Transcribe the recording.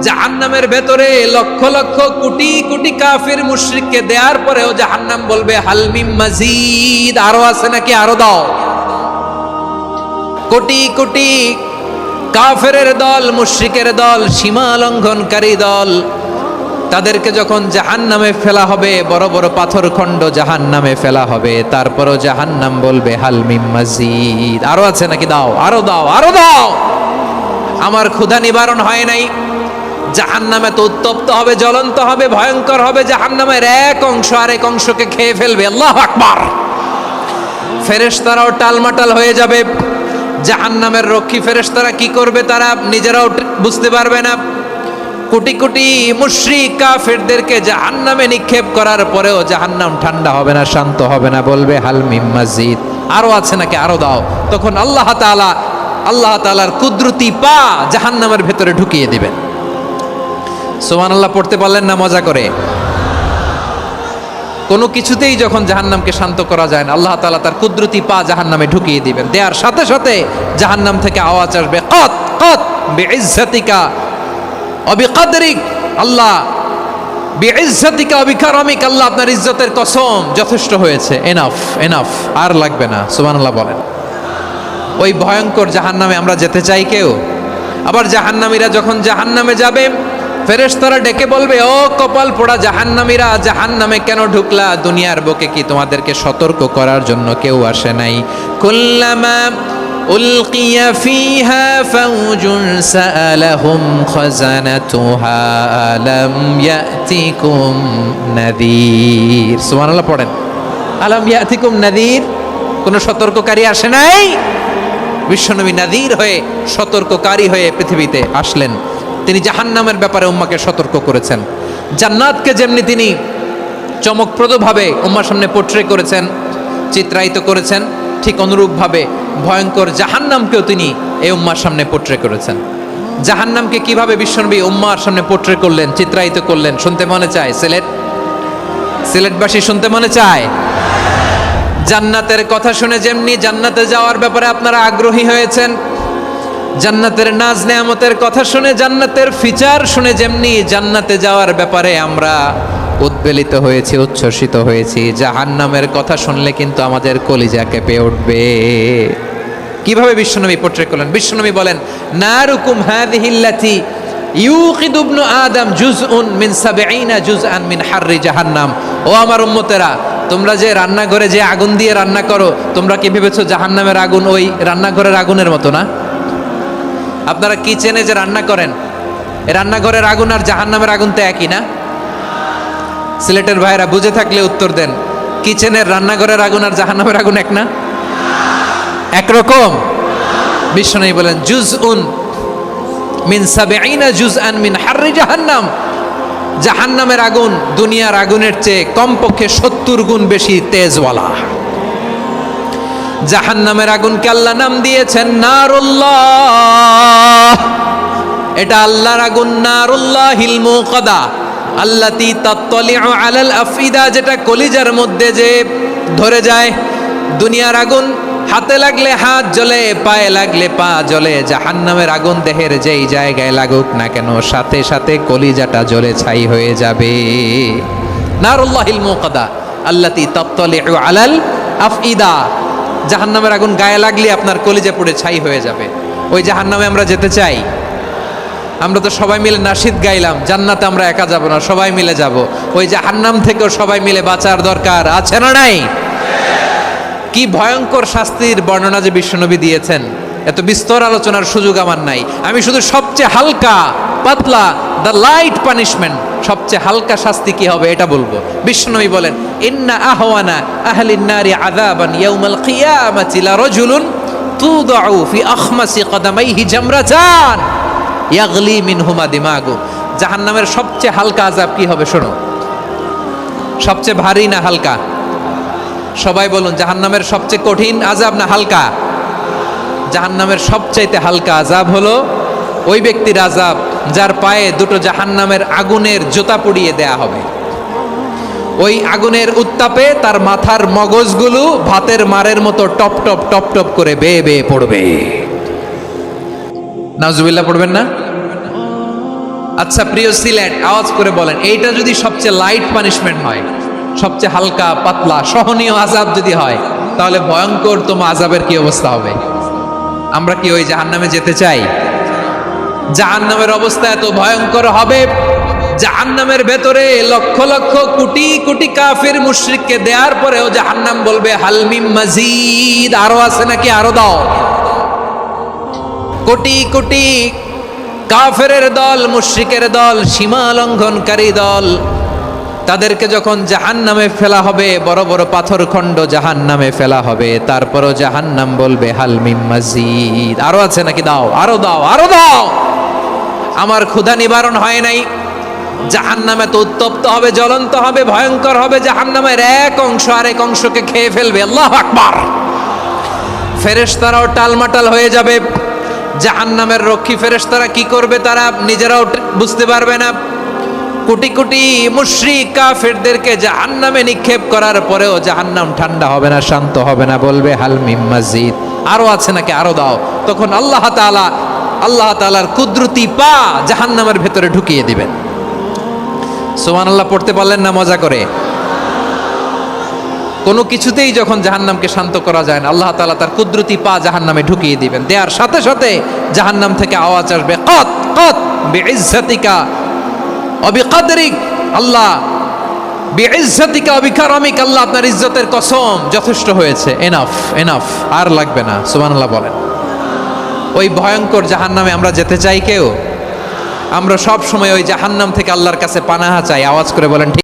জাহান্নামের ভেতরে লক্ষ লক্ষ কোটি কোটি কাফির মুশরিককে দেওয়ার পরেও জাহান্নাম বলবে হাল মিম মাজিদ, আরো আছে নাকি, আরো দাও। কোটি কোটি কাফেরের দল, মুশরিকের দল, সীমা লঙ্ঘনকারী দল, তাদেরকে যখন জাহান্নামে ফেলা হবে, বড় বড় পাথর খণ্ড জাহান্নামে ফেলা হবে, তারপরও জাহান্নাম বলবে হাল মিম মাজিদ, আরো আছে নাকি, দাও, আরো দাও, আরো দাও। আমার ক্ষুধা নিবারণ হয় নাই। জাহান্নামে তো উত্তপ্ত হবে, জ্বলন্ত হবে, ভয়ঙ্কর হবে। জাহান্নামের এক অংশ আরেক অংশকে খেয়ে ফেলবে। আল্লাহু আকবার। ফেরেশতারাও টালমাটাল হয়ে যাবে। জাহান্নামের রক্ষী ফেরেশতারা কি করবে তারা নিজেরাও বুঝতে পারবে না। কোটি কোটি মুশরিক কাফেরদেরকে জাহান্নামে নিক্ষেপ করার পরেও জাহান্নাম ঠান্ডা হবে না, শান্ত হবে না, বলবে হাল মিম মাজিদ, আরো আছে নাকি, আরো দাও। তখন আল্লাহ তাআলার কুদরতি পা জাহান্নামের ভেতরে ঢুকিয়ে দিবেন। সুবহানাল্লাহ পড়তে পারলেন না মজা করে? কোনো কিছুতেই যখন জাহান্নামকে শান্ত করা যায় না, আল্লাহ তাআলা তার কুদরতি পা জাহান্নামে ঢুকিয়ে দিবেন। দেওয়ার সাথে সাথে জাহান্নাম থেকে আওয়াজ আসবে, কত কত বিইজ্জাতিকা ওয়া বিকদরিক, আল্লাহ বিইজ্জাতিকা ওয়া বিকারামিক, আল্লাহ আপনার ইজ্জতের কসম, যথেষ্ট হয়েছে, এনাফ এনাফ, আর লাগবে না। সুবহানাল্লাহ বলেন। ওই ভয়ঙ্কর জাহান্নামে আমরা যেতে চাই কেউ? আবার জাহান্নামীরা যখন জাহান্নামে যাবে, ফেরেশতারা ডেকে বলবে, ও কপাল পোড়া জাহান্নামীরা, জাহান্নামে কেন ঢুকলা? দুনিয়ার বুকে কি তোমাদেরকে সতর্ক করার জন্য কেউ আসে নাই? কুল্লামা উলকিয়া ফিহা ফাউজুন সাআলাহুম খাজানাতুহা আলাম ইয়াতিকুম নাযীর। সুবহানাল্লাহ পড়েন। আলাম ইয়াতিকুম নাযীর, কোন সতর্ককারী আসে নাই? বিশ্বনবী নাযীর হয়ে, সতর্ককারী হয়ে পৃথিবীতে আসলেন। তিনি জাহান্নামের ব্যাপারে উম্মাকে সতর্ক করেছেন। জান্নাতকে যেমনি তিনি চমকপ্রদভাবে উম্মার সামনে পোট্রে করেছেন, চিত্রায়িত করেছেন, ঠিক অনুরূপভাবে ভয়ঙ্কর জাহান্নামকেও তিনি এই উম্মার সামনে পোট্রে করেছেন। জাহান্নামকে কিভাবে বিশ্বনবী উম্মার সামনে পোট্রে করলেন, চিত্রায়িত করলেন, শুনতে মনে চায়? সিলেটবাসী শুনতে মনে চায়? জান্নাতের কথা শুনে যেমনি জান্নাতে যাওয়ার ব্যাপারে আপনারা আগ্রহী হয়েছেন, জান্নাতের নাজ নেয়ামতের কথা শুনে, জান্নাতের ফিচার শুনে যেমনি জান্নাতে যাওয়ার ব্যাপারে আমরা উদ্বেলিত হয়েছি, উচ্ছ্বসিত হয়েছি, জাহান্নামের কথা শুনলে কিন্তু আমাদের কলিজা কেঁপে উঠবে। কিভাবে বিশ্বনবী পোট্রে করলেন? বিশ্বনবী বলেন, নারুকুম হাযিহিল্লাতী ইউকিদু ইবনু আদম জুজউন মিন ৭০ জুজআন মিন হাররি জাহান্নাম। ও আমার উম্মতেরা, তোমরা যে রান্নাঘরে যে আগুন দিয়ে রান্না করো, তোমরা কি ভেবেছো জাহান্নামের আগুন ওই রান্নাঘরের আগুনের মতো না? আপনারা কিচেনে যে রান্না করেন, এই রান্নাঘরের আগুন আর জাহান্নামের আগুন তো একই না? সিলেটের ভাইরা বুঝে থাকলে উত্তর দেন। কিচেনের রান্নাঘরের আগুন আর জাহান্নামের আগুন এক না? একরকম? বিশ্বনবী বলেন, জুজউন মিন ৭০ জুজআন মিন হাররি জাহান্নাম। জাহান্নামের আগুন দুনিয়ার আগুনের চেয়ে কমপক্ষে ৭০ গুণ বেশি তেজওয়ালা। জাহান্নামের আগুনকে আল্লাহ নাম দিয়েছেন নারুল্লাহ। এটা আল্লাহর আগুন, নারুল্লাহিল মুকাদা আল্লাতী তাত্তালিউ আলাল আফইদা, যেটা কলিজার মধ্যে যে ধরে যায়। দুনিয়ার আগুন হাতে লাগলে হাত জ্বলে, পায়ে লাগলে পা জ্বলে। জাহান্নামের আগুন দেহের যেই জায়গায় লাগুক না কেন, সাথে সাথে কলিজাটা জ্বলে ছাই হয়ে যাবে। নারুল্লাহিল মুকাদা আল্লাতী তাত্তালিউ আলাল আফইদা। জাহান্নামের আগুন গায়ে লাগলে আপনার কলিজা পুড়ে ছাই হয়ে যাবে। ওই জাহান্নামে আমরা যেতে চাই? আমরা তো সবাই মিলে নাশিদ গাইলাম, জান্নাতে আমরা একা যাব না, সবাই মিলে যাব। ওই জাহান্নাম থেকেও সবাই মিলে বাঁচার দরকার আছে না নাই? কি ভয়ঙ্কর শাস্তির বর্ণনা যে বিশ্বনবী দিয়েছেন, এত বিস্তর আলোচনার সুযোগ আমার নাই। আমি শুধু সবচেয়ে হালকা পাতলা, দ্য লাইট পানিশমেন্ট, সবচেয়ে হালকা শাস্তি কি হবে এটা বলবো। বিশ্বনবী বলেন, ইন্না আহওয়ানা আহলিন নারি আযাবান ইয়াউমাল কিয়ামাতি লারাজুলুন তুদাউ ফি আখমাসি কদামাইহি জামরাতান ইয়াগলি মিনহুমা দিমাগু। জাহান্নামের সবচেয়ে হালকা আযাব কি হবে শোনো। সবচেয়ে ভারী না হালকা? সবাই বলুন, জাহান্নামের সবচেয়ে কঠিন আযাব না হালকা? জাহান্নামের সবচাইতে হালকা আযাব হলো ওই ব্যক্তির আযাব যার পায়ে দুটো জাহান্নামের আগুনের জুতা পুড়িয়ে দেয়া হবে। ওই আগুনের উত্তাপে তার মাথার মগজগুলো ভাতের মারের মতো টপ টপ টপ টপ করে বেয়ে বেয়ে পড়বে। নাউজুবিল্লাহ পড়বেন না? আচ্ছা প্রিয় সিলেট, আওয়াজ করে বলেন, এইটা যদি সবচেয়ে লাইট পানিশমেন্ট হয়, সবচেয়ে হালকা পাতলা সহনীয় আযাব যদি হয়, তাহলে ভয়ঙ্কর তোমা আযাবের কি অবস্থা হবে? আমরা কি ওই জাহান্নামে যেতে চাই? জাহান্নামের অবস্থা এত ভয়ঙ্কর হবে, জাহান্নামের ভেতরে লক্ষ লক্ষ কোটি কোটি কাফির মুশরিককে দেওয়ার পরেও জাহান্নাম বলবে হাল মিন মাজিদ, আরো আছে নাকি, আরো দাও। কোটি কোটি কাফেরের দল, মুশরিকের দল, সীমা লঙ্ঘনকারী দল, তাদেরকে যখন জাহান্নামে ফেলা হবে, বড় বড় পাথরখণ্ড জাহান্নামে ফেলা হবে, তারপরও জাহান্নাম বলবে হাল মিন মাজিদ, আরো আছে নাকি, দাও, আরো দাও, আরো দাও। আমার ক্ষুধা নিবারণ হয় নাই। জাহান্নামে তো উত্তপ্ত হবে, জ্বলন্ত হবে, ভয়ঙ্কর হবে। জাহান্নামের এক অংশ আরেক অংশকে খেয়ে ফেলবে। আল্লাহু আকবার। ফেরেশতারাও টালমাটাল হয়ে যাবে। জাহান্নামের রক্ষী ফেরেশতারা কি করবে তারা নিজেরাও বুঝতে পারবে না। কোটি কোটি মুশরিক কাফেরদেরকে জাহান্নামে নিক্ষেপ করার পরেও জাহান্নাম ঠান্ডা হবে না, শান্ত হবে না, বলবে হাল মিন মাজিদ, আরো আছে নাকি, আরো দাও। তখন আল্লাহ তাআলার কুদরতি পা জাহান্নামের ভেতরে ঢুকিয়ে দিবেন। সুবহানাল্লাহ পড়তে পারলেন না মজা করে? কোনো কিছুতেই যখন জাহান্নামকে শান্ত করা যায় না, আল্লাহ তাআলা তার কুদরতি পা জাহান্নামে ঢুকিয়ে দিবেন। দেওয়ার সাথে সাথে জাহান্নাম থেকে আওয়াজ আসবে, কত কত বিইজ্জাতিকা ওয়া বিকদরিক, আল্লাহ বিইজ্জাতিকা ওয়া বিকারামিক, আল্লাহ আপনার ইজ্জতের কসম, যথেষ্ট হয়েছে, এনাফ এনাফ, আর লাগবে না। সুবহানাল্লাহ বলেন। ওই ভয়ঙ্কর জাহান্নামে আমরা যেতে চাই কেউ? আমরা সব সময় ওই জাহান্নাম থেকে আল্লাহর কাছে পানাহা চাই। আওয়াজ করে বলেন ঠিক।